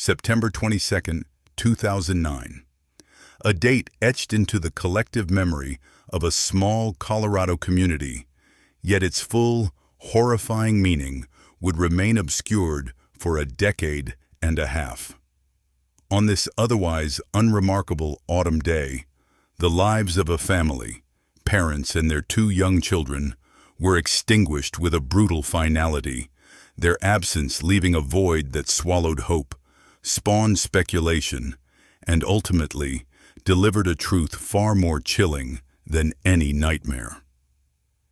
September 22, 2009. A date etched into the collective memory of a small Colorado community, yet its full, horrifying meaning would remain obscured for a decade and a half. On this otherwise unremarkable autumn day, the lives of a family, parents and their two young children, were extinguished with a brutal finality, their absence leaving a void that swallowed hope, spawned speculation, and ultimately delivered a truth far more chilling than any nightmare.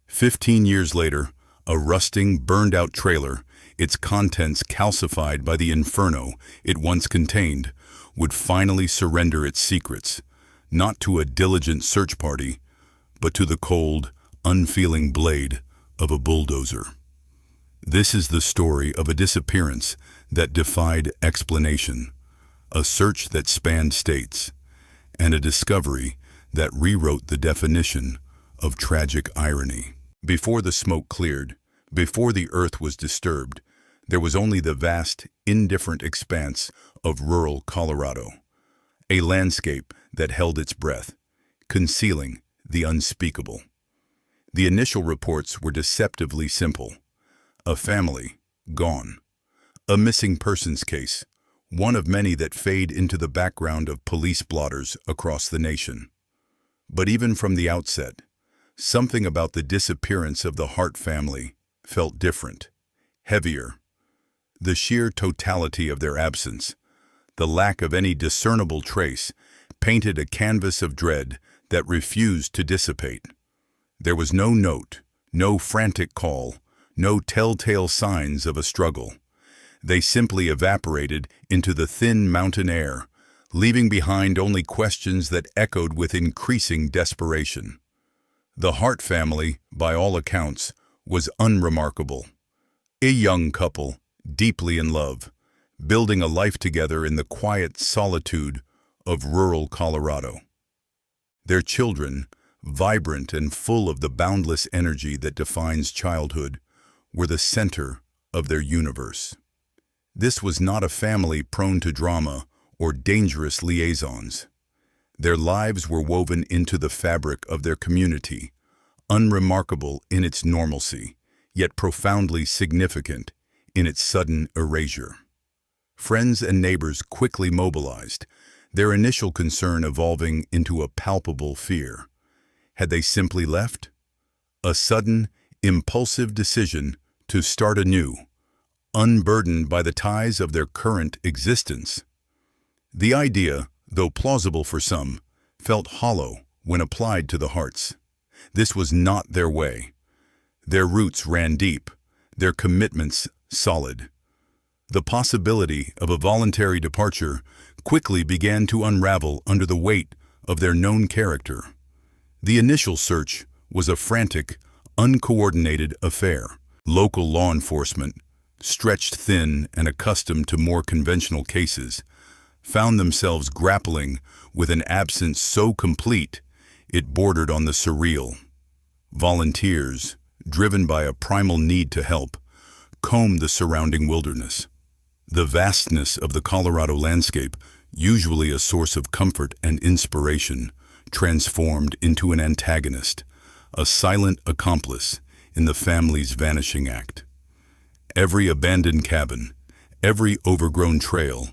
15 years later, a rusting, burned-out trailer, its contents calcified by the inferno it once contained, would finally surrender its secrets, not to a diligent search party, but to the cold, unfeeling blade of a bulldozer. This is the story of a disappearance that defied explanation, a search that spanned states, and a discovery that rewrote the definition of tragic irony. Before the smoke cleared, before the earth was disturbed, there was only the vast, indifferent expanse of rural Colorado, a landscape that held its breath, concealing the unspeakable. The initial reports were deceptively simple. A family, gone. A missing persons case, one of many that fade into the background of police blotters across the nation. But even from the outset, something about the disappearance of the Hart family felt different, heavier. The sheer totality of their absence, the lack of any discernible trace, painted a canvas of dread that refused to dissipate. There was no note, no frantic call, no telltale signs of a struggle. They simply evaporated into the thin mountain air, leaving behind only questions that echoed with increasing desperation. The Hart family, by all accounts, was unremarkable. A young couple, deeply in love, building a life together in the quiet solitude of rural Colorado. Their children, vibrant and full of the boundless energy that defines childhood, were the center of their universe. This was not a family prone to drama or dangerous liaisons. Their lives were woven into the fabric of their community, unremarkable in its normalcy, yet profoundly significant in its sudden erasure. Friends and neighbors quickly mobilized, their initial concern evolving into a palpable fear. Had they simply left? A sudden, impulsive decision to start anew, unburdened by the ties of their current existence. The idea, though plausible for some, felt hollow when applied to the Harts. This was not their way. Their roots ran deep, their commitments solid. The possibility of a voluntary departure quickly began to unravel under the weight of their known character. The initial search was a frantic, uncoordinated affair. Local law enforcement, stretched thin and accustomed to more conventional cases, found themselves grappling with an absence so complete it bordered on the surreal. Volunteers, driven by a primal need to help, combed the surrounding wilderness. The vastness of the Colorado landscape, usually a source of comfort and inspiration, transformed into an antagonist, a silent accomplice in the family's vanishing act. Every abandoned cabin, every overgrown trail,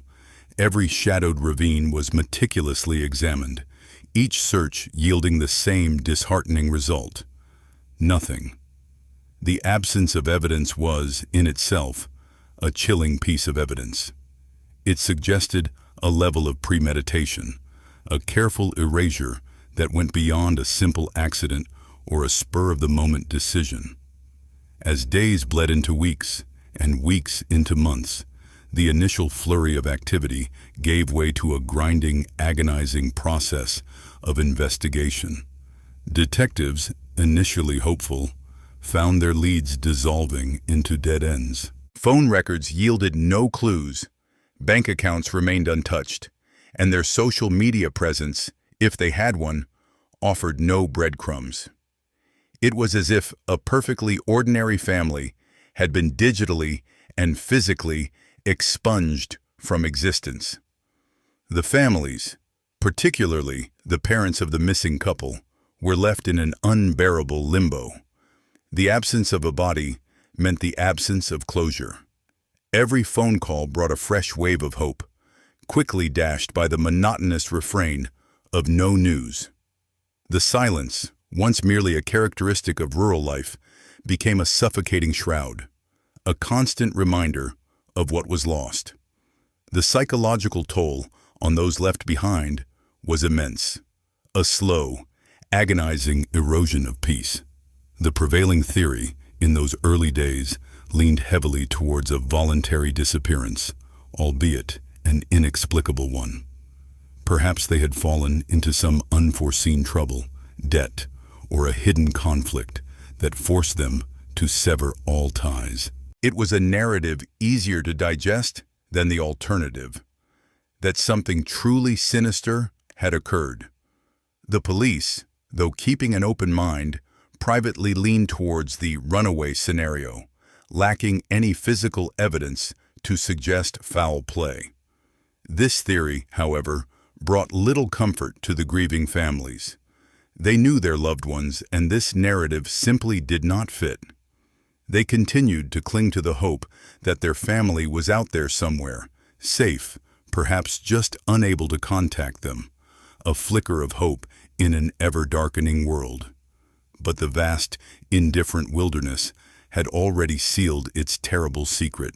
every shadowed ravine was meticulously examined, each search yielding the same disheartening result: nothing. The absence of evidence was, in itself, a chilling piece of evidence. It suggested a level of premeditation, a careful erasure that went beyond a simple accident or a spur-of-the-moment decision. As days bled into weeks, and weeks into months, the initial flurry of activity gave way to a grinding, agonizing process of investigation. Detectives, initially hopeful, found their leads dissolving into dead ends. Phone records yielded no clues, bank accounts remained untouched, and their social media presence, if they had one, offered no breadcrumbs. It was as if a perfectly ordinary family had been digitally and physically expunged from existence. The families, particularly the parents of the missing couple, were left in an unbearable limbo. The absence of a body meant the absence of closure. Every phone call brought a fresh wave of hope, quickly dashed by the monotonous refrain of no news. The silence, once merely a characteristic of rural life, became a suffocating shroud, a constant reminder of what was lost. The psychological toll on those left behind was immense, a slow, agonizing erosion of peace. The prevailing theory in those early days leaned heavily towards a voluntary disappearance, albeit an inexplicable one. Perhaps they had fallen into some unforeseen trouble, debt, or a hidden conflict that forced them to sever all ties. It was a narrative easier to digest than the alternative, that something truly sinister had occurred. The police, though keeping an open mind, privately leaned towards the runaway scenario, lacking any physical evidence to suggest foul play. This theory, however, brought little comfort to the grieving families. They knew their loved ones, and this narrative simply did not fit. They continued to cling to the hope that their family was out there somewhere, safe, perhaps just unable to contact them, a flicker of hope in an ever-darkening world. But the vast, indifferent wilderness had already sealed its terrible secret,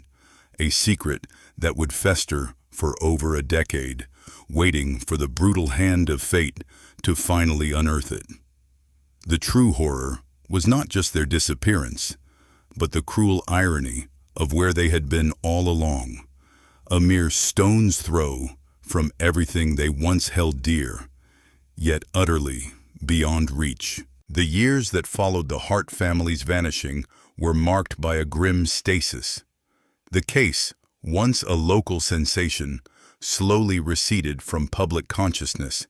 a secret that would fester for over a decade, waiting for the brutal hand of fate to finally unearth it. The true horror was not just their disappearance, but the cruel irony of where they had been all along, a mere stone's throw from everything they once held dear, yet utterly beyond reach. The years that followed the Hart family's vanishing were marked by a grim stasis. The case, once a local sensation, slowly receded from public consciousness,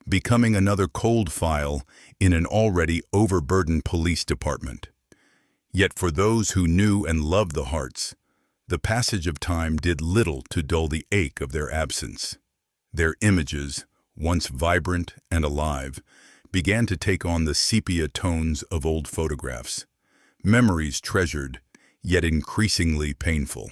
becoming another cold file in an already overburdened police department. Yet for those who knew and loved the Harts, the passage of time did little to dull the ache of their absence. Their images, once vibrant and alive, began to take on the sepia tones of old photographs, memories treasured, yet increasingly painful.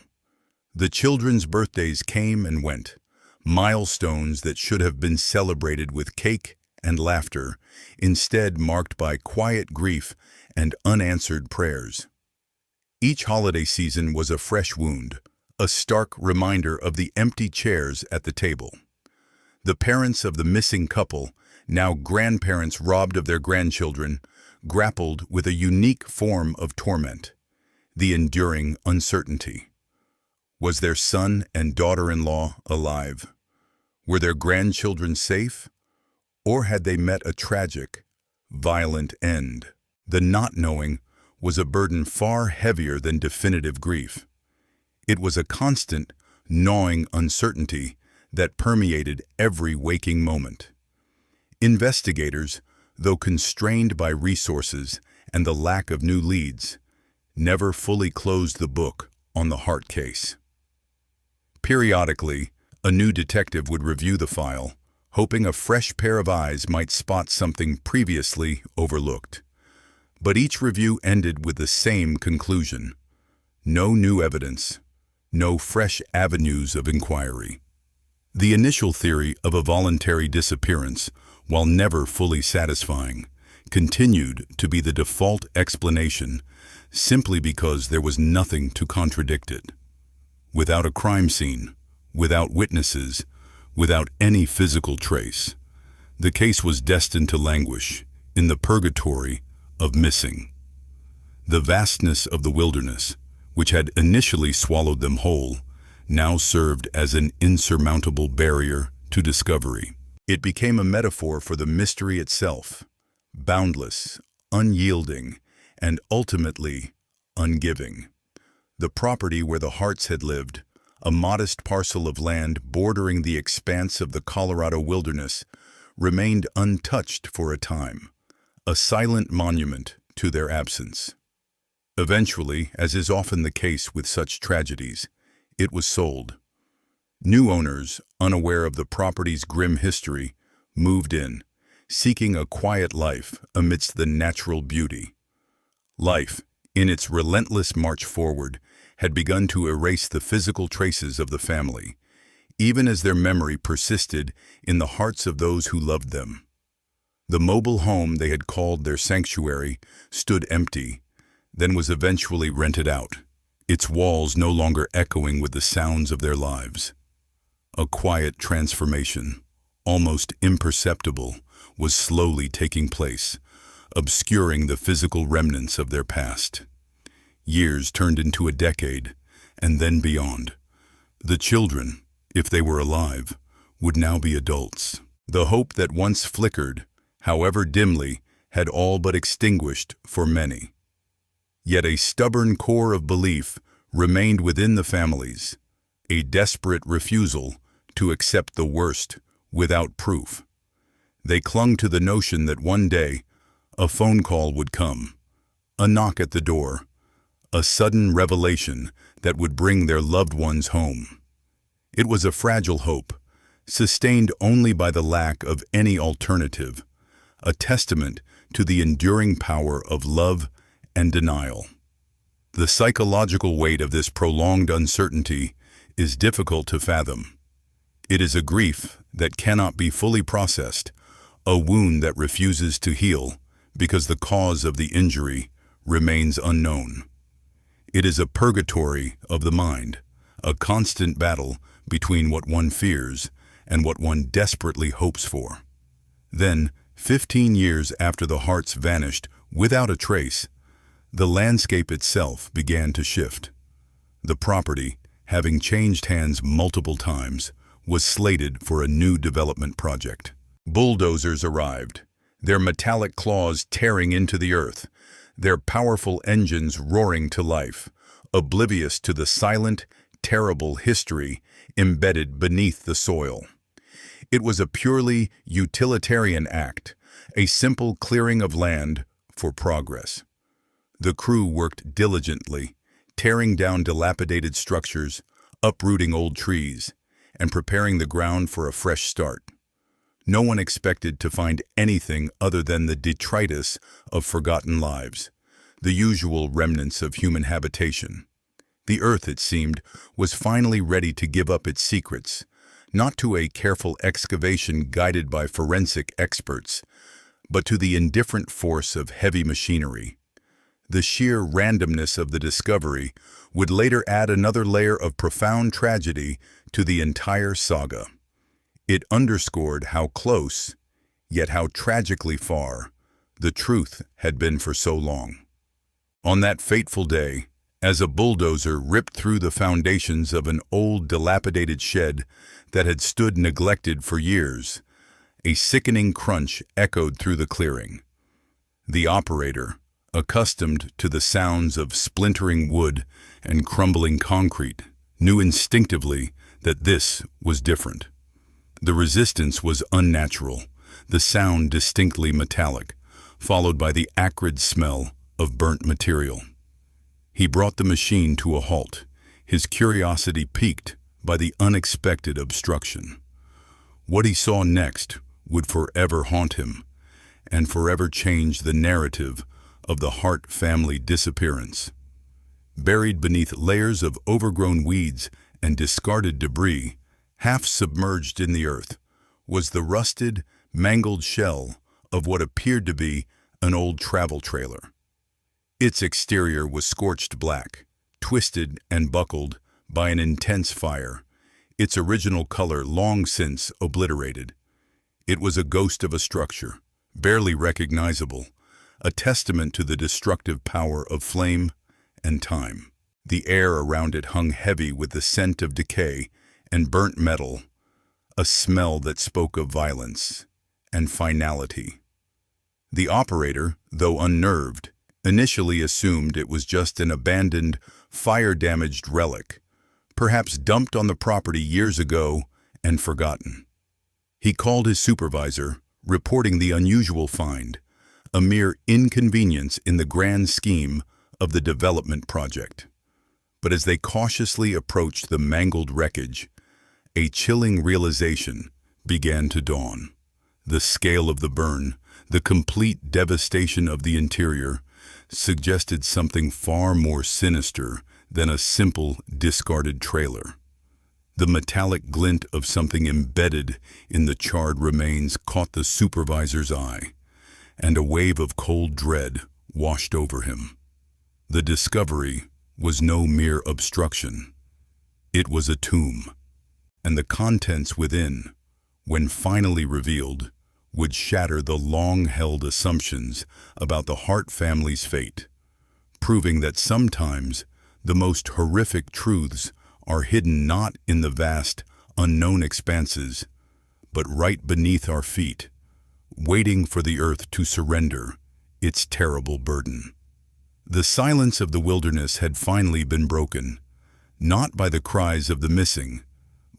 The children's birthdays came and went, milestones that should have been celebrated with cake and laughter, instead marked by quiet grief and unanswered prayers. Each holiday season was a fresh wound, a stark reminder of the empty chairs at the table. The parents of the missing couple, now grandparents robbed of their grandchildren, grappled with a unique form of torment, the enduring uncertainty. Was their son and daughter-in-law alive? Were their grandchildren safe? Or had they met a tragic, violent end? The not knowing was a burden far heavier than definitive grief. It was a constant, gnawing uncertainty that permeated every waking moment. Investigators, though constrained by resources and the lack of new leads, never fully closed the book on the Hart case. Periodically, a new detective would review the file, hoping a fresh pair of eyes might spot something previously overlooked. But each review ended with the same conclusion: no new evidence, no fresh avenues of inquiry. The initial theory of a voluntary disappearance, while never fully satisfying, continued to be the default explanation simply because there was nothing to contradict it. Without a crime scene, without witnesses, without any physical trace, the case was destined to languish in the purgatory of missing. The vastness of the wilderness, which had initially swallowed them whole, now served as an insurmountable barrier to discovery. It became a metaphor for the mystery itself, boundless, unyielding, and ultimately ungiving. The property where the Harts had lived, a modest parcel of land bordering the expanse of the Colorado wilderness, remained untouched for a time, a silent monument to their absence. Eventually, as is often the case with such tragedies, it was sold. New owners, unaware of the property's grim history, moved in, seeking a quiet life amidst the natural beauty. Life, in its relentless march forward, had begun to erase the physical traces of the family, even as their memory persisted in the hearts of those who loved them. The mobile home they had called their sanctuary stood empty, then was eventually rented out, its walls no longer echoing with the sounds of their lives. A quiet transformation, almost imperceptible, was slowly taking place, obscuring the physical remnants of their past. Years turned into a decade, and then beyond. The children, if they were alive, would now be adults. The hope that once flickered, however dimly, had all but extinguished for many. Yet a stubborn core of belief remained within the families, a desperate refusal to accept the worst without proof. They clung to the notion that one day a phone call would come, a knock at the door, a sudden revelation that would bring their loved ones home. It was a fragile hope, sustained only by the lack of any alternative, a testament to the enduring power of love and denial. The psychological weight of this prolonged uncertainty is difficult to fathom. It is a grief that cannot be fully processed, a wound that refuses to heal because the cause of the injury remains unknown. It is a purgatory of the mind, a constant battle between what one fears and what one desperately hopes for. Then, 15 years after the hearts vanished without a trace, the landscape itself began to shift. The property, having changed hands multiple times, was slated for a new development project. Bulldozers arrived, their metallic claws tearing into the earth, their powerful engines roaring to life, oblivious to the silent, terrible history embedded beneath the soil. It was a purely utilitarian act, a simple clearing of land for progress. The crew worked diligently, tearing down dilapidated structures, uprooting old trees, and preparing the ground for a fresh start. No one expected to find anything other than the detritus of forgotten lives, the usual remnants of human habitation. The earth, it seemed, was finally ready to give up its secrets, not to a careful excavation guided by forensic experts, but to the indifferent force of heavy machinery. The sheer randomness of the discovery would later add another layer of profound tragedy to the entire saga. It underscored how close, yet how tragically far, the truth had been for so long. On that fateful day, as a bulldozer ripped through the foundations of an old dilapidated shed that had stood neglected for years, a sickening crunch echoed through the clearing. The operator, accustomed to the sounds of splintering wood and crumbling concrete, knew instinctively that this was different. The resistance was unnatural, the sound distinctly metallic, followed by the acrid smell of burnt material. He brought the machine to a halt, his curiosity piqued by the unexpected obstruction. What he saw next would forever haunt him, and forever change the narrative of the Hart family disappearance. Buried beneath layers of overgrown weeds and discarded debris, half submerged in the earth, was the rusted, mangled shell of what appeared to be an old travel trailer. Its exterior was scorched black, twisted and buckled by an intense fire, its original color long since obliterated. It was a ghost of a structure, barely recognizable, a testament to the destructive power of flame and time. The air around it hung heavy with the scent of decay and burnt metal, a smell that spoke of violence and finality. The operator, though unnerved, initially assumed it was just an abandoned, fire-damaged relic, perhaps dumped on the property years ago and forgotten. He called his supervisor, reporting the unusual find, a mere inconvenience in the grand scheme of the development project. But as they cautiously approached the mangled wreckage, a chilling realization began to dawn. The scale of the burn, the complete devastation of the interior, suggested something far more sinister than a simple discarded trailer. The metallic glint of something embedded in the charred remains caught the supervisor's eye, and a wave of cold dread washed over him. The discovery was no mere obstruction. It was a tomb, and the contents within, when finally revealed, would shatter the long-held assumptions about the Hart family's fate, proving that sometimes the most horrific truths are hidden not in the vast, unknown expanses, but right beneath our feet, waiting for the earth to surrender its terrible burden. The silence of the wilderness had finally been broken, not by the cries of the missing,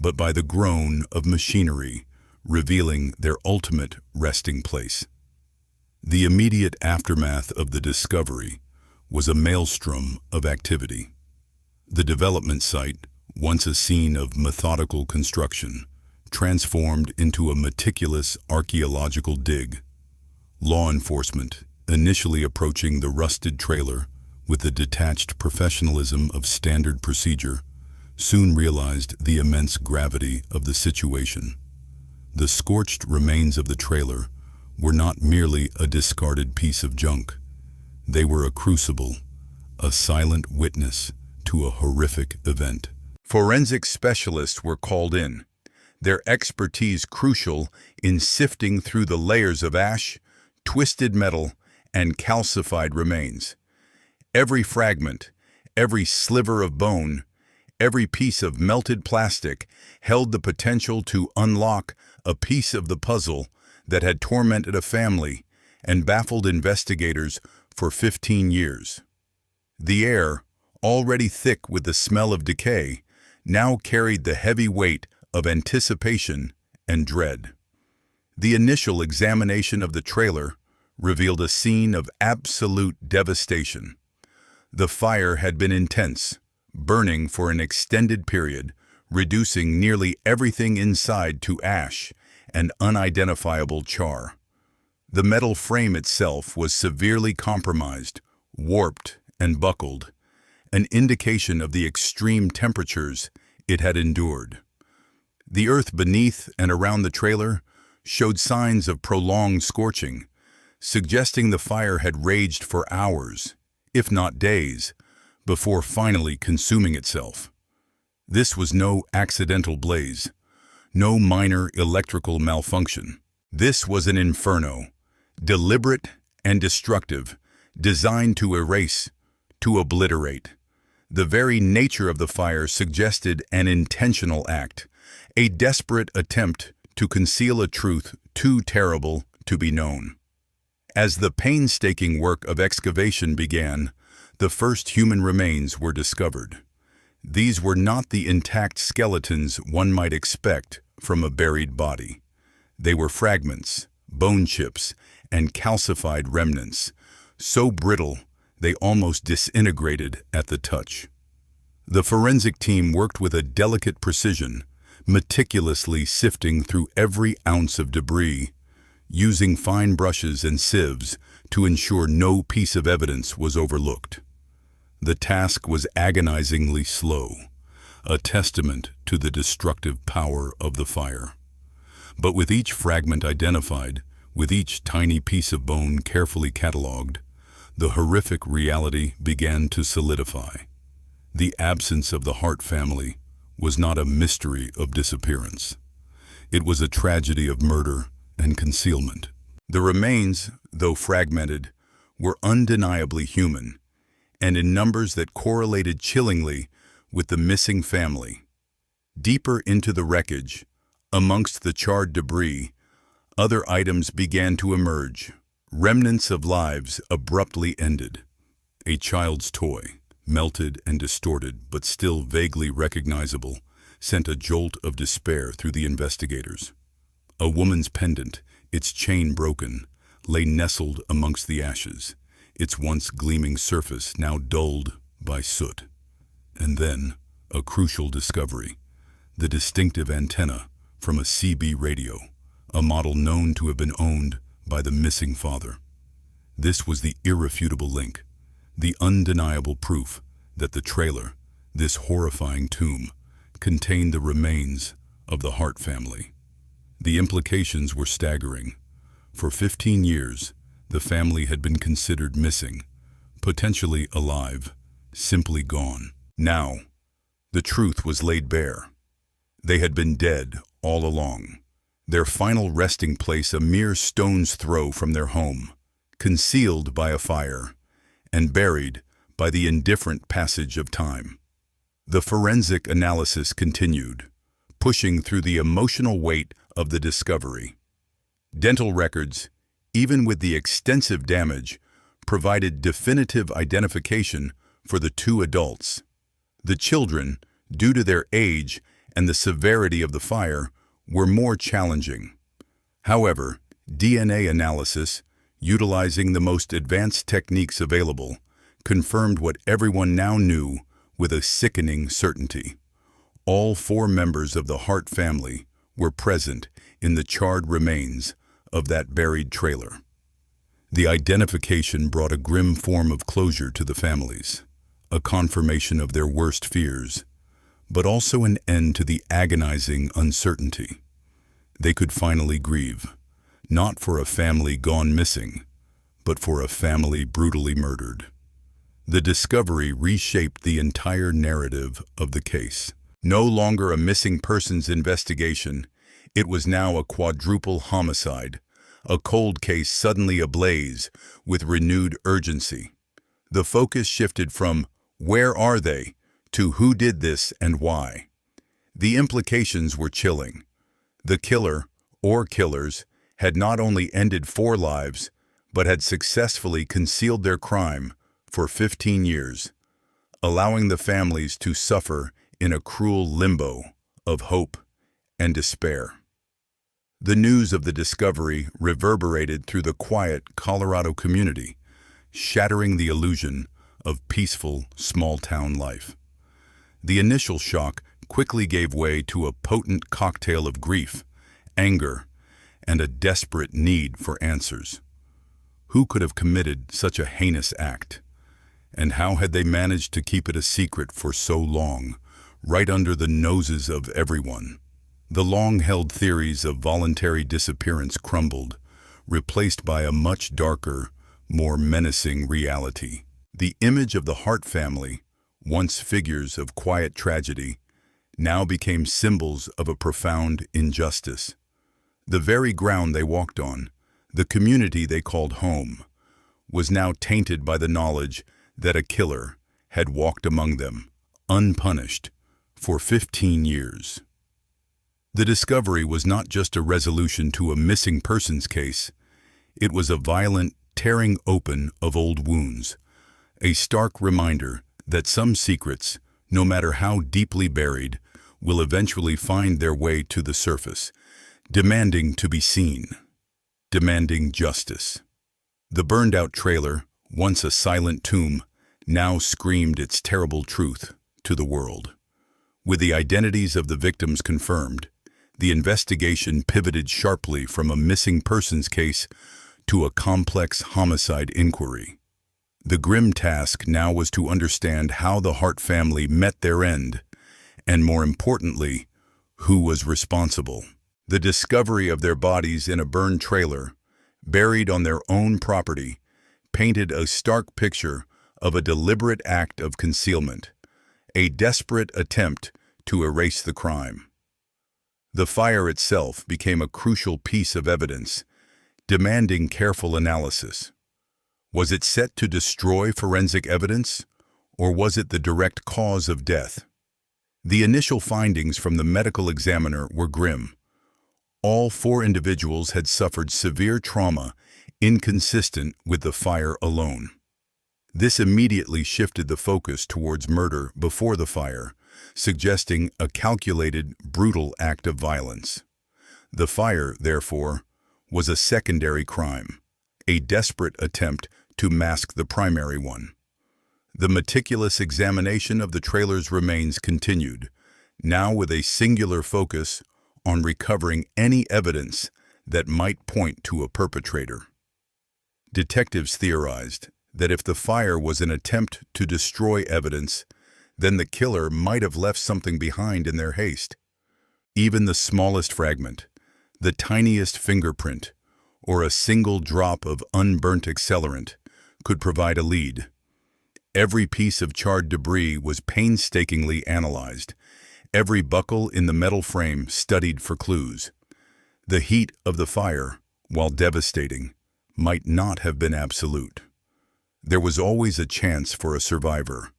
but by the groan of machinery, revealing their ultimate resting place. The immediate aftermath of the discovery was a maelstrom of activity. The development site, once a scene of methodical construction, transformed into a meticulous archaeological dig. Law enforcement, initially approaching the rusted trailer with the detached professionalism of standard procedure, soon realized the immense gravity of the situation. The scorched remains of the trailer were not merely a discarded piece of junk. They were a crucible, a silent witness to a horrific event. Forensic specialists were called in, their expertise crucial in sifting through the layers of ash, twisted metal, and calcified remains. Every fragment, every sliver of bone, every piece of melted plastic held the potential to unlock a piece of the puzzle that had tormented a family and baffled investigators for 15 years. The air, already thick with the smell of decay, now carried the heavy weight of anticipation and dread. The initial examination of the trailer revealed a scene of absolute devastation. The fire had been intense, burning for an extended period, reducing nearly everything inside to ash and unidentifiable char. The metal frame itself was severely compromised, warped and buckled, an indication of the extreme temperatures it had endured. The earth beneath and around the trailer showed signs of prolonged scorching, suggesting the fire had raged for hours, if not days, before finally consuming itself. This was no accidental blaze, no minor electrical malfunction. This was an inferno, deliberate and destructive, designed to erase, to obliterate. The very nature of the fire suggested an intentional act, a desperate attempt to conceal a truth too terrible to be known. As the painstaking work of excavation began, the first human remains were discovered. These were not the intact skeletons one might expect from a buried body. They were fragments, bone chips, and calcified remnants, so brittle they almost disintegrated at the touch. The forensic team worked with a delicate precision, meticulously sifting through every ounce of debris, using fine brushes and sieves to ensure no piece of evidence was overlooked. The task was agonizingly slow, a testament to the destructive power of the fire. But with each fragment identified, with each tiny piece of bone carefully catalogued, the horrific reality began to solidify. The absence of the Hart family was not a mystery of disappearance. It was a tragedy of murder and concealment. The remains, though fragmented, were undeniably human, and in numbers that correlated chillingly with the missing family. Deeper into the wreckage, amongst the charred debris, other items began to emerge, remnants of lives abruptly ended. A child's toy, melted and distorted but still vaguely recognizable, sent a jolt of despair through the investigators. A woman's pendant, its chain broken, lay nestled amongst the ashes, its once gleaming surface now dulled by soot. And then, a crucial discovery. the distinctive antenna from a CB radio, a model known to have been owned by the missing father. This was the irrefutable link, the undeniable proof that the trailer, this horrifying tomb, contained the remains of the Hart family. The implications were staggering. For 15 years, the family had been considered missing, potentially alive, simply gone. Now, the truth was laid bare. They had been dead all along, their final resting place a mere stone's throw from their home, concealed by a fire, and buried by the indifferent passage of time. The forensic analysis continued, pushing through the emotional weight of the discovery. Dental records, even with the extensive damage, provided definitive identification for the two adults. The children, due to their age and the severity of the fire, were more challenging. However, DNA analysis, utilizing the most advanced techniques available, confirmed what everyone now knew with a sickening certainty. All four members of the Hart family were present in the charred remains of that buried trailer. The identification brought a grim form of closure to the families, a confirmation of their worst fears, but also an end to the agonizing uncertainty. They could finally grieve, not for a family gone missing, but for a family brutally murdered. The discovery reshaped the entire narrative of the case. No longer a missing persons investigation, it was now a quadruple homicide, a cold case suddenly ablaze with renewed urgency. The focus shifted from "where are they?" to "who did this and why?" The implications were chilling. The killer, or killers, had not only ended 4 lives, but had successfully concealed their crime for 15 years, allowing the families to suffer in a cruel limbo of hope and despair. The news of the discovery reverberated through the quiet Colorado community, shattering the illusion of peaceful small-town life. The initial shock quickly gave way to a potent cocktail of grief, anger, and a desperate need for answers. Who could have committed such a heinous act? And how had they managed to keep it a secret for so long, right under the noses of everyone? The long-held theories of voluntary disappearance crumbled, replaced by a much darker, more menacing reality. The image of the Hart family, once figures of quiet tragedy, now became symbols of a profound injustice. The very ground they walked on, the community they called home, was now tainted by the knowledge that a killer had walked among them, unpunished, for 15 years. The discovery was not just a resolution to a missing persons case, it was a violent tearing open of old wounds, a stark reminder that some secrets, no matter how deeply buried, will eventually find their way to the surface, demanding to be seen, demanding justice. The burned-out trailer, once a silent tomb, now screamed its terrible truth to the world. With the identities of the victims confirmed, the investigation pivoted sharply from a missing persons case to a complex homicide inquiry. The grim task now was to understand how the Hart family met their end, and more importantly, who was responsible. The discovery of their bodies in a burned trailer, buried on their own property, painted a stark picture of a deliberate act of concealment, a desperate attempt to erase the crime. The fire itself became a crucial piece of evidence, demanding careful analysis. Was it set to destroy forensic evidence, or was it the direct cause of death? The initial findings from the medical examiner were grim. All 4 individuals had suffered severe trauma inconsistent with the fire alone. This immediately shifted the focus towards murder before the fire, suggesting a calculated, brutal act of violence. The fire, therefore, was a secondary crime, a desperate attempt to mask the primary one. The meticulous examination of the trailer's remains continued, now with a singular focus on recovering any evidence that might point to a perpetrator. Detectives theorized that if the fire was an attempt to destroy evidence, then the killer might have left something behind in their haste. Even the smallest fragment, the tiniest fingerprint, or a single drop of unburnt accelerant could provide a lead. Every piece of charred debris was painstakingly analyzed, every buckle in the metal frame studied for clues. The heat of the fire, while devastating, might not have been absolute. There was always a chance for a survivor,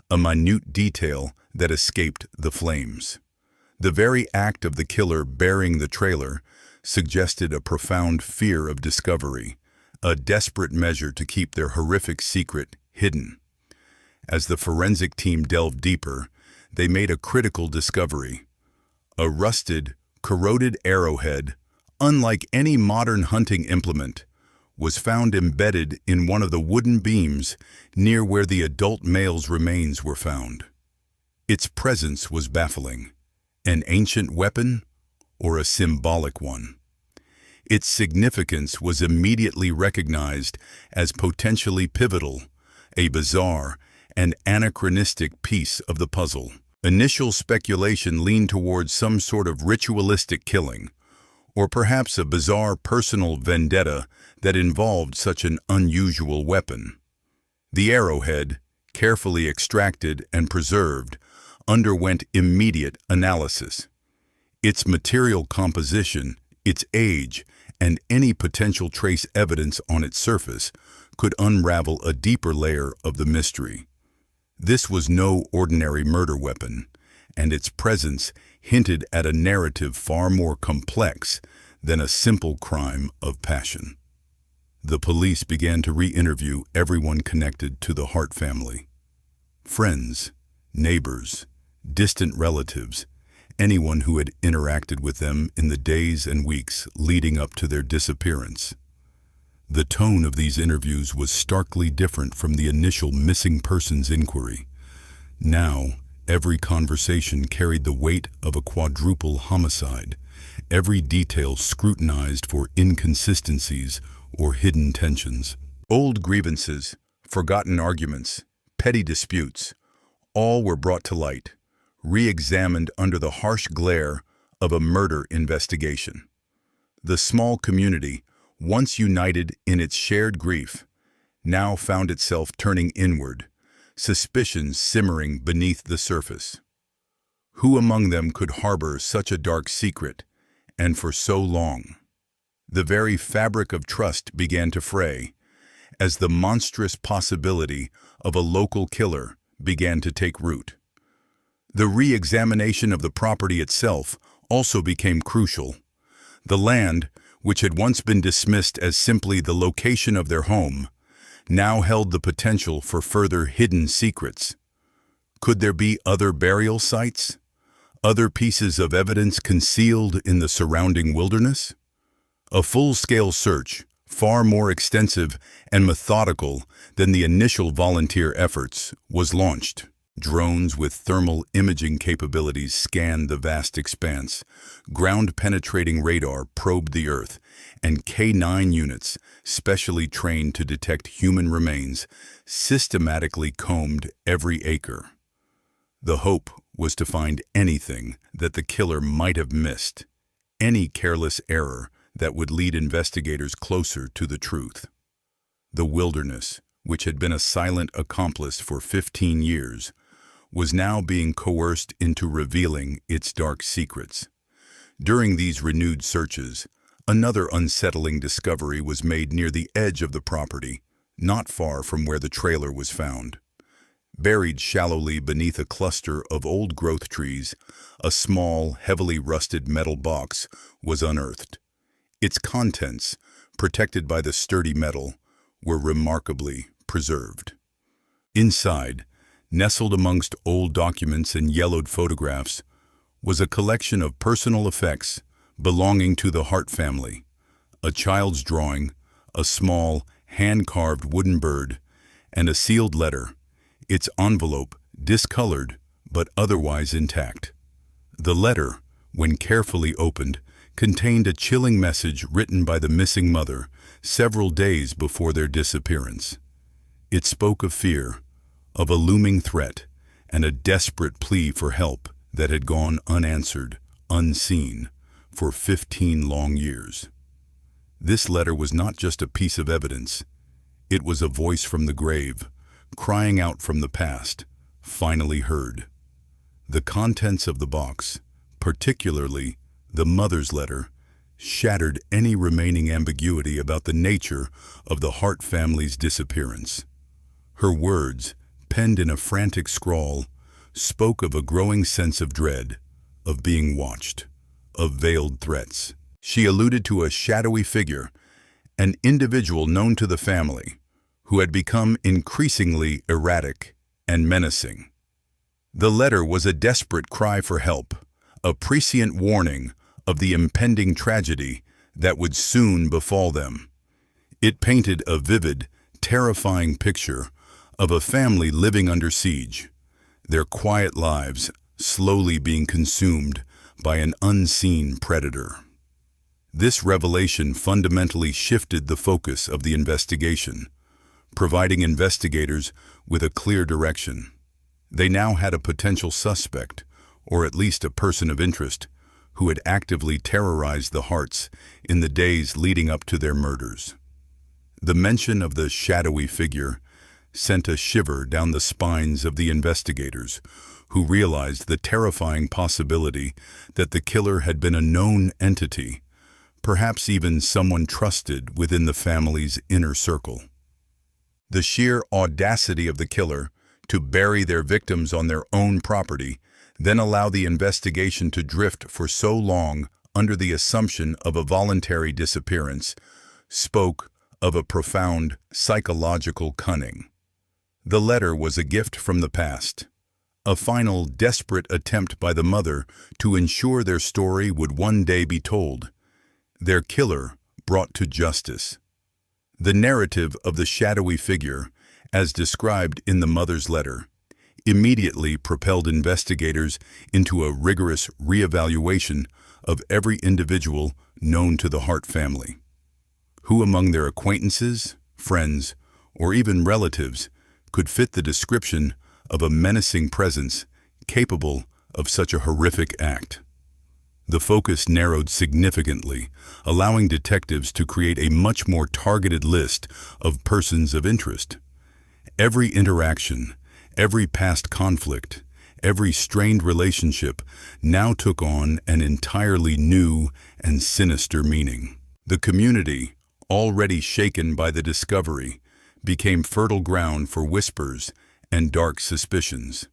a minute detail that escaped the flames. The very act of the killer burying the trailer suggested a profound fear of discovery, a desperate measure to keep their horrific secret hidden. As the forensic team delved deeper, they made a critical discovery. A rusted, corroded arrowhead, unlike any modern hunting implement, was found embedded in one of the wooden beams near where the adult male's remains were found. Its presence was baffling. An ancient weapon or a symbolic one? Its significance was immediately recognized as potentially pivotal, a bizarre and anachronistic piece of the puzzle. Initial speculation leaned towards some sort of ritualistic killing, or perhaps a bizarre personal vendetta that involved such an unusual weapon. The arrowhead, carefully extracted and preserved, underwent immediate analysis. Its material composition, its age, and any potential trace evidence on its surface could unravel a deeper layer of the mystery. This was no ordinary murder weapon, and its presence hinted at a narrative far more complex than a simple crime of passion. The police began to re-interview everyone connected to the Hart family. Friends, neighbors, distant relatives, anyone who had interacted with them in the days and weeks leading up to their disappearance. The tone of these interviews was starkly different from the initial missing persons inquiry. Now, every conversation carried the weight of a quadruple homicide, every detail scrutinized for inconsistencies or hidden tensions. Old grievances, forgotten arguments, petty disputes, all were brought to light, re-examined under the harsh glare of a murder investigation. The small community, once united in its shared grief, now found itself turning inward, suspicions simmering beneath the surface. Who among them could harbor such a dark secret, and for so long? The very fabric of trust began to fray, as the monstrous possibility of a local killer began to take root. The re-examination of the property itself also became crucial. The land, which had once been dismissed as simply the location of their home, now held the potential for further hidden secrets. Could there be other burial sites? Other pieces of evidence concealed in the surrounding wilderness? A full-scale search, far more extensive and methodical than the initial volunteer efforts, was launched. Drones with thermal imaging capabilities scanned the vast expanse, ground-penetrating radar probed the Earth, and K-9 units, specially trained to detect human remains, systematically combed every acre. The hope was to find anything that the killer might have missed, any careless error that would lead investigators closer to the truth. The wilderness, which had been a silent accomplice for 15 years, was now being coerced into revealing its dark secrets. During these renewed searches, another unsettling discovery was made near the edge of the property, not far from where the trailer was found. Buried shallowly beneath a cluster of old-growth trees, a small, heavily rusted metal box was unearthed. Its contents, protected by the sturdy metal, were remarkably preserved. Inside, nestled amongst old documents and yellowed photographs, was a collection of personal effects belonging to the Hart family, a child's drawing, a small, hand-carved wooden bird, and a sealed letter, its envelope discolored but otherwise intact. The letter, when carefully opened, contained a chilling message written by the missing mother several days before their disappearance. It spoke of fear, of a looming threat, and a desperate plea for help that had gone unanswered, unseen, for 15 long years. This letter was not just a piece of evidence. It was a voice from the grave, crying out from the past, finally heard. The contents of the box, particularly the mother's letter, shattered any remaining ambiguity about the nature of the Hart family's disappearance. Her words, penned in a frantic scrawl, spoke of a growing sense of dread, of being watched, of veiled threats. She alluded to a shadowy figure, an individual known to the family, who had become increasingly erratic and menacing. The letter was a desperate cry for help, a prescient warning of the impending tragedy that would soon befall them. It painted a vivid, terrifying picture of a family living under siege, their quiet lives slowly being consumed by an unseen predator. This revelation fundamentally shifted the focus of the investigation, providing investigators with a clear direction. They now had a potential suspect, or at least a person of interest, who had actively terrorized the Harts in the days leading up to their murders. The mention of the shadowy figure sent a shiver down the spines of the investigators, who realized the terrifying possibility that the killer had been a known entity, perhaps even someone trusted within the family's inner circle. The sheer audacity of the killer to bury their victims on their own property, then allow the investigation to drift for so long under the assumption of a voluntary disappearance, spoke of a profound psychological cunning. The letter was a gift from the past, a final desperate attempt by the mother to ensure their story would one day be told, their killer brought to justice. The narrative of the shadowy figure, as described in the mother's letter, immediately propelled investigators into a rigorous reevaluation of every individual known to the Hart family. Who among their acquaintances, friends, or even relatives could fit the description of a menacing presence capable of such a horrific act? The focus narrowed significantly, allowing detectives to create a much more targeted list of persons of interest. Every interaction, every past conflict, every strained relationship now took on an entirely new and sinister meaning. The community, already shaken by the discovery, became fertile ground for whispers and dark suspicions.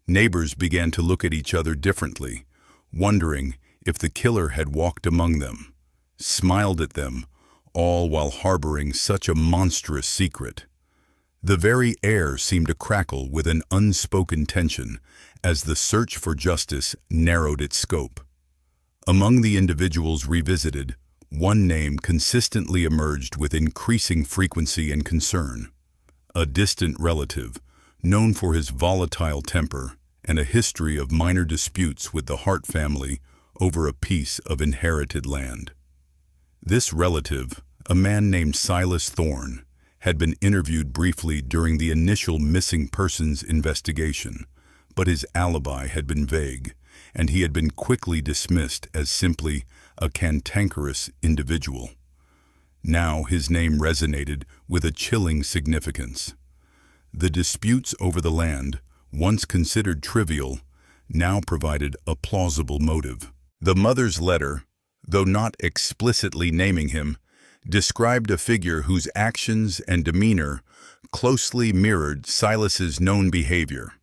Neighbors began to look at each other differently, wondering if the killer had walked among them, smiled at them, all while harboring such a monstrous secret. The very air seemed to crackle with an unspoken tension as the search for justice narrowed its scope. Among the individuals revisited, one name consistently emerged with increasing frequency and concern: a distant relative, known for his volatile temper and a history of minor disputes with the Hart family over a piece of inherited land. This relative, a man named Silas Thorne, had been interviewed briefly during the initial missing persons investigation, but his alibi had been vague, and he had been quickly dismissed as simply a cantankerous individual. Now his name resonated with a chilling significance. The disputes over the land, once considered trivial, now provided a plausible motive. The mother's letter, though not explicitly naming him, described a figure whose actions and demeanor closely mirrored Silas's known behavior.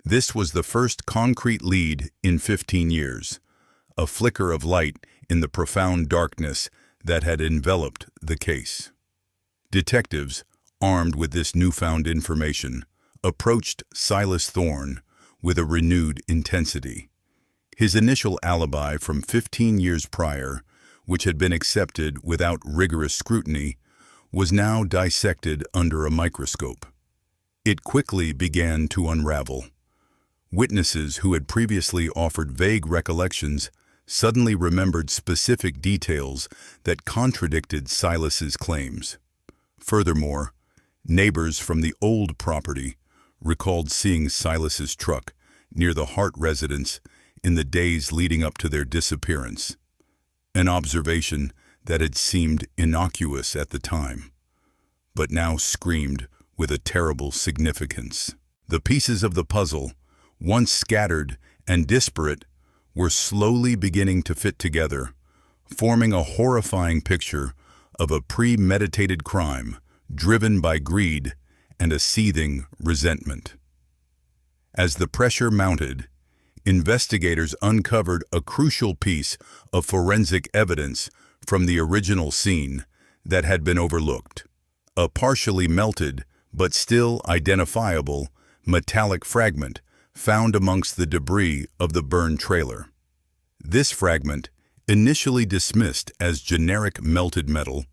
This was the first concrete lead in 15 years, a flicker of light in the profound darkness that had enveloped the case. Detectives, armed with this newfound information, approached Silas Thorne with a renewed intensity. His initial alibi from 15 years prior, which had been accepted without rigorous scrutiny, was now dissected under a microscope. It quickly began to unravel. Witnesses who had previously offered vague recollections suddenly remembered specific details that contradicted Silas's claims. Furthermore, neighbors from the old property recalled seeing Silas's truck near the Hart residence in the days leading up to their disappearance, an observation that had seemed innocuous at the time, but now screamed with a terrible significance. The pieces of the puzzle, once scattered and disparate, were slowly beginning to fit together, forming a horrifying picture of a premeditated crime driven by greed and a seething resentment. As the pressure mounted, investigators uncovered a crucial piece of forensic evidence from the original scene that had been overlooked: a partially melted but still identifiable metallic fragment found amongst the debris of the burned trailer. This fragment, initially dismissed as generic melted metal,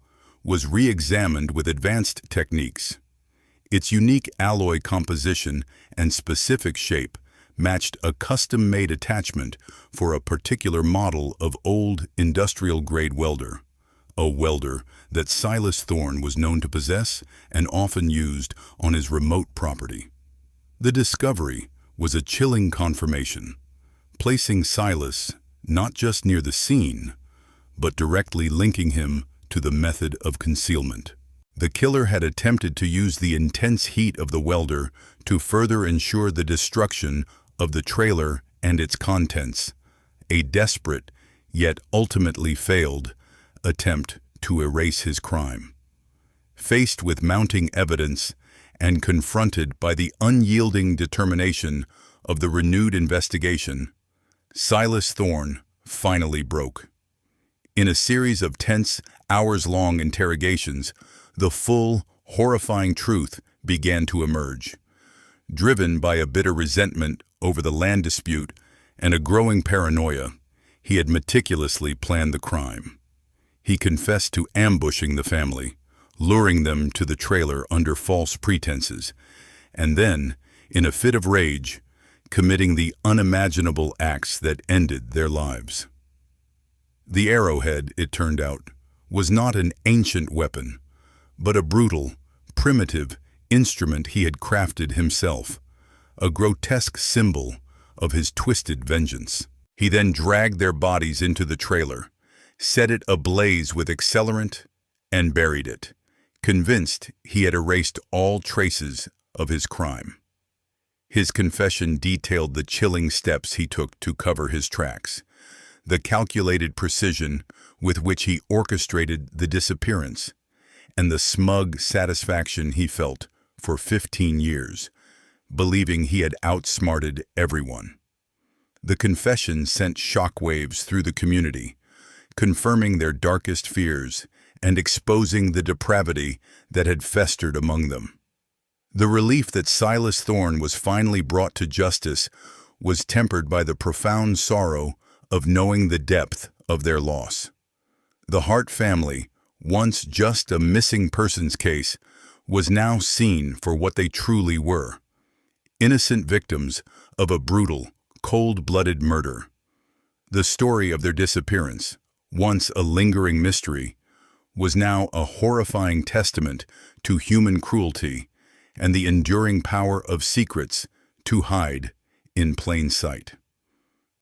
was re-examined with advanced techniques. Its unique alloy composition and specific shape matched a custom-made attachment for a particular model of old industrial-grade welder, a welder that Silas Thorne was known to possess and often used on his remote property. The discovery was a chilling confirmation, placing Silas not just near the scene, but directly linking him to the method of concealment. The killer had attempted to use the intense heat of the welder to further ensure the destruction of the trailer and its contents, a desperate, yet ultimately failed, attempt to erase his crime. Faced with mounting evidence and confronted by the unyielding determination of the renewed investigation, Silas Thorne finally broke. In a series of tense, hours-long interrogations, the full, horrifying truth began to emerge. Driven by a bitter resentment over the land dispute and a growing paranoia, he had meticulously planned the crime. He confessed to ambushing the family, luring them to the trailer under false pretenses, and then, in a fit of rage, committing the unimaginable acts that ended their lives. The arrowhead, it turned out, was not an ancient weapon, but a brutal, primitive instrument he had crafted himself, a grotesque symbol of his twisted vengeance. He then dragged their bodies into the trailer, set it ablaze with accelerant, and buried it, convinced he had erased all traces of his crime. His confession detailed the chilling steps he took to cover his tracks, the calculated precision with which he orchestrated the disappearance, and the smug satisfaction he felt for 15 years, believing he had outsmarted everyone. The confession sent shockwaves through the community, confirming their darkest fears and exposing the depravity that had festered among them. The relief that Silas Thorne was finally brought to justice was tempered by the profound sorrow of knowing the depth of their loss. The Hart family, once just a missing persons case, was now seen for what they truly were: innocent victims of a brutal, cold-blooded murder. The story of their disappearance, once a lingering mystery, was now a horrifying testament to human cruelty and the enduring power of secrets to hide in plain sight.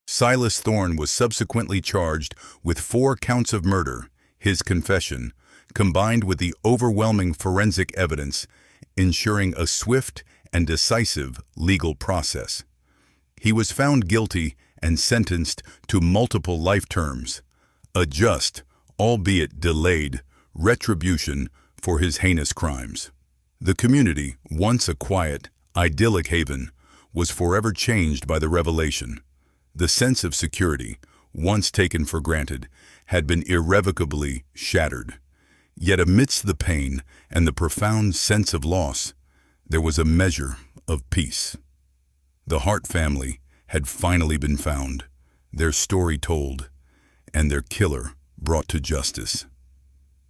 Silas Thorne was subsequently charged with 4 counts of murder. His confession, combined with the overwhelming forensic evidence, ensuring a swift and decisive legal process. He was found guilty and sentenced to multiple life terms, a just, albeit delayed, retribution for his heinous crimes. The community, once a quiet, idyllic haven, was forever changed by the revelation. The sense of security, once taken for granted, had been irrevocably shattered. Yet amidst the pain and the profound sense of loss, there was a measure of peace. The Hart family had finally been found, their story told, and their killer brought to justice.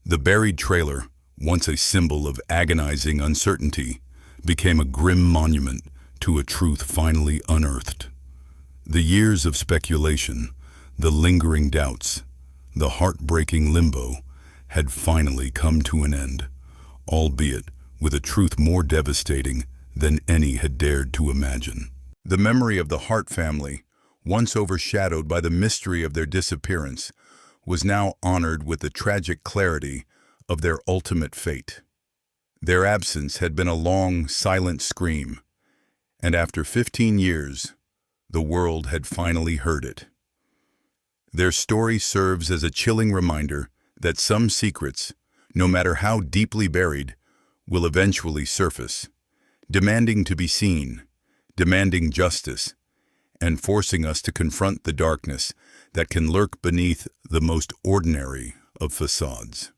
The buried trailer, once a symbol of agonizing uncertainty, became a grim monument to a truth finally unearthed. The years of speculation, the lingering doubts, the heartbreaking limbo had finally come to an end, albeit with a truth more devastating than any had dared to imagine. The memory of the Hart family, once overshadowed by the mystery of their disappearance, was now honored with the tragic clarity of their ultimate fate. Their absence had been a long, silent scream, and after 15 years, the world had finally heard it. Their story serves as a chilling reminder that some secrets, no matter how deeply buried, will eventually surface, demanding to be seen, demanding justice, and forcing us to confront the darkness that can lurk beneath the most ordinary of facades.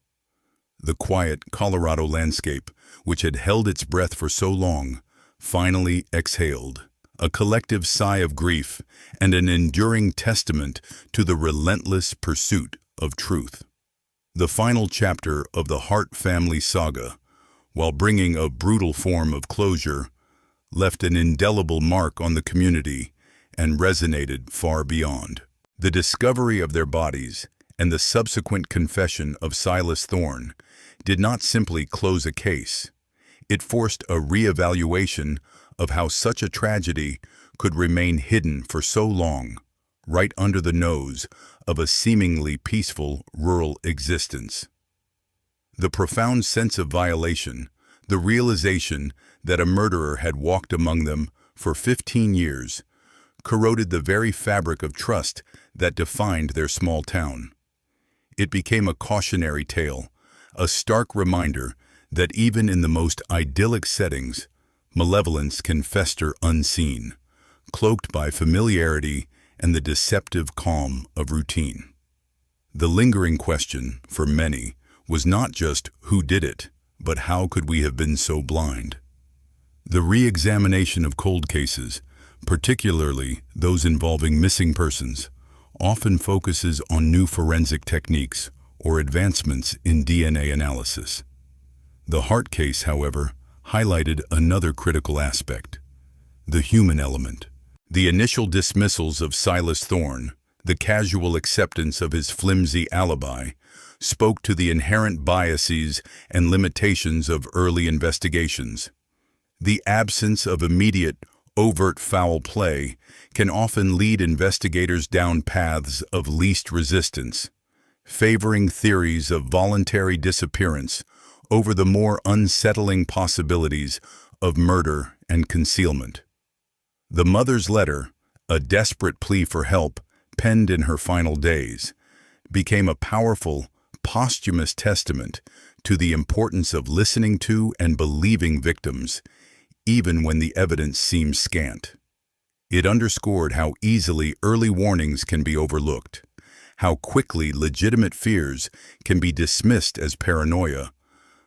The quiet Colorado landscape, which had held its breath for so long, finally exhaled, a collective sigh of grief and an enduring testament to the relentless pursuit of truth. The final chapter of the Hart family saga, while bringing a brutal form of closure, left an indelible mark on the community and resonated far beyond. The discovery of their bodies and the subsequent confession of Silas Thorne did not simply close a case. It forced a re-evaluation of how such a tragedy could remain hidden for so long, right under the nose of a seemingly peaceful rural existence. The profound sense of violation, the realization that a murderer had walked among them for 15 years, corroded the very fabric of trust that defined their small town. It became a cautionary tale, a stark reminder that even in the most idyllic settings, malevolence can fester unseen, cloaked by familiarity and the deceptive calm of routine. The lingering question, for many, was not just who did it, but how could we have been so blind? The re-examination of cold cases, particularly those involving missing persons, often focuses on new forensic techniques or advancements in DNA analysis. The Hart case, however, highlighted another critical aspect: the human element. The initial dismissals of Silas Thorne, the casual acceptance of his flimsy alibi, spoke to the inherent biases and limitations of early investigations. The absence of immediate, overt foul play can often lead investigators down paths of least resistance, favoring theories of voluntary disappearance over the more unsettling possibilities of murder and concealment. The mother's letter, a desperate plea for help penned in her final days, became a powerful, posthumous testament to the importance of listening to and believing victims, even when the evidence seems scant. It underscored how easily early warnings can be overlooked, how quickly legitimate fears can be dismissed as paranoia,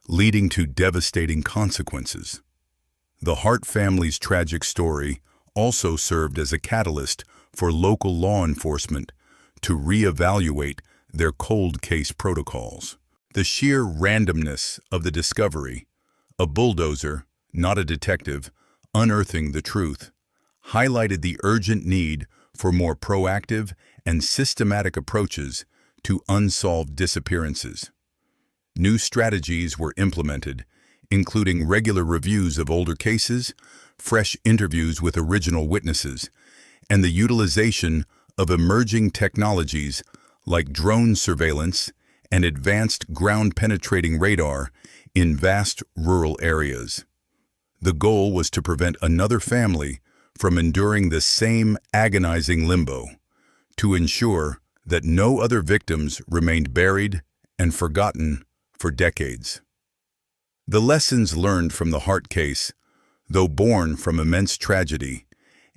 leading to devastating consequences. The Hart family's tragic story also served as a catalyst for local law enforcement to re-evaluate their cold case protocols. The sheer randomness of the discovery, a bulldozer, not a detective, unearthing the truth, highlighted the urgent need for more proactive and systematic approaches to unsolved disappearances. New strategies were implemented, including regular reviews of older cases, fresh interviews with original witnesses, and the utilization of emerging technologies like drone surveillance and advanced ground-penetrating radar in vast rural areas. The goal was to prevent another family from enduring the same agonizing limbo, to ensure that no other victims remained buried and forgotten for decades. The lessons learned from the Hart case, though born from immense tragedy,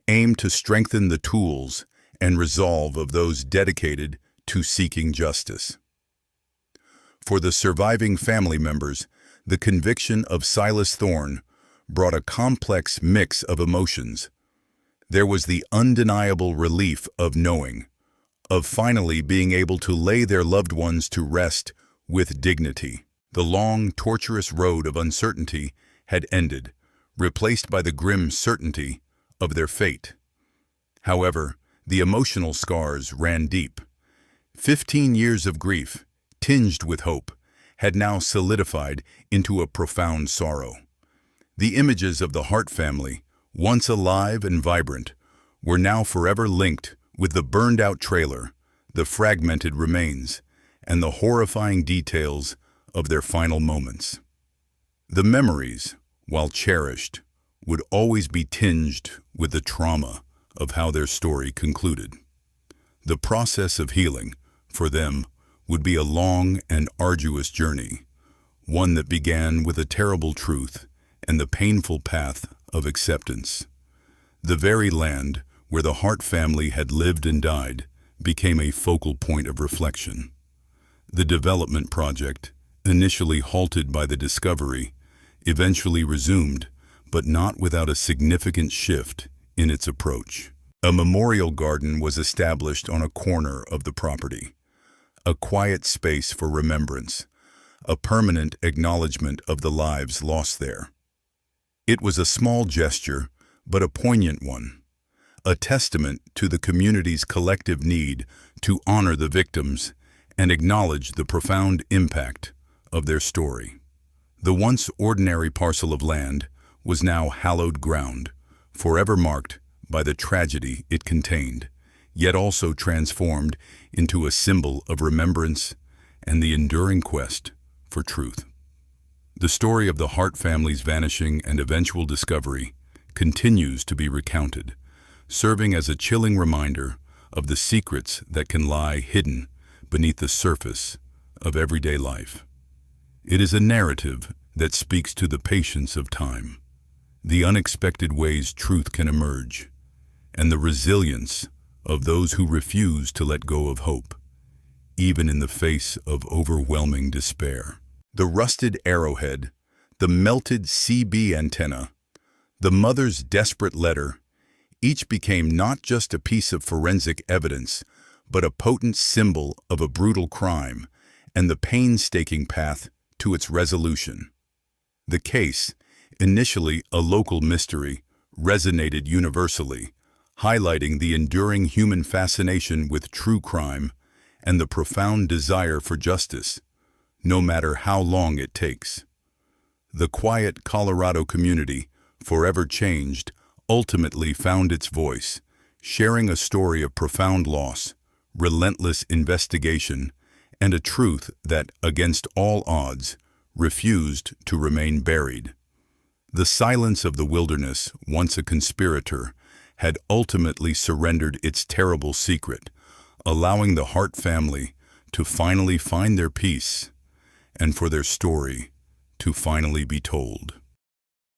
aim to strengthen the tools and resolve of those dedicated to seeking justice. For the surviving family members, the conviction of Silas Thorne brought a complex mix of emotions. There was the undeniable relief of knowing, of finally being able to lay their loved ones to rest with dignity. The long, tortuous road of uncertainty had ended, replaced by the grim certainty of their fate. However, the emotional scars ran deep. 15 years of grief, tinged with hope, had now solidified into a profound sorrow. The images of the Hart family, once alive and vibrant, were now forever linked with the burned-out trailer, the fragmented remains, and the horrifying details of their final moments. The memories, while cherished, would always be tinged with the trauma of how their story concluded. The process of healing, for them, would be a long and arduous journey, one that began with a terrible truth and the painful path of acceptance. The very land where the Hart family had lived and died became a focal point of reflection. The development project, initially halted by the discovery, eventually resumed, but not without a significant shift in its approach. A memorial garden was established on a corner of the property, a quiet space for remembrance, a permanent acknowledgement of the lives lost there. It was a small gesture, but a poignant one, a testament to the community's collective need to honor the victims and acknowledge the profound impact of their story. The once ordinary parcel of land was now hallowed ground, forever marked by the tragedy it contained, yet also transformed into a symbol of remembrance and the enduring quest for truth. The story of the Hart family's vanishing and eventual discovery continues to be recounted, serving as a chilling reminder of the secrets that can lie hidden beneath the surface of everyday life. It is a narrative that speaks to the patience of time, the unexpected ways truth can emerge, and the resilience of those who refuse to let go of hope, even in the face of overwhelming despair. The rusted arrowhead, the melted CB antenna, the mother's desperate letter, each became not just a piece of forensic evidence, but a potent symbol of a brutal crime and the painstaking path to its resolution. The case, initially a local mystery, resonated universally, highlighting the enduring human fascination with true crime and the profound desire for justice, no matter how long it takes. The quiet Colorado community, forever changed, ultimately found its voice, sharing a story of profound loss, relentless investigation, and a truth that, against all odds, refused to remain buried. The silence of the wilderness, once a conspirator, had ultimately surrendered its terrible secret, allowing the Hart family to finally find their peace and for their story to finally be told.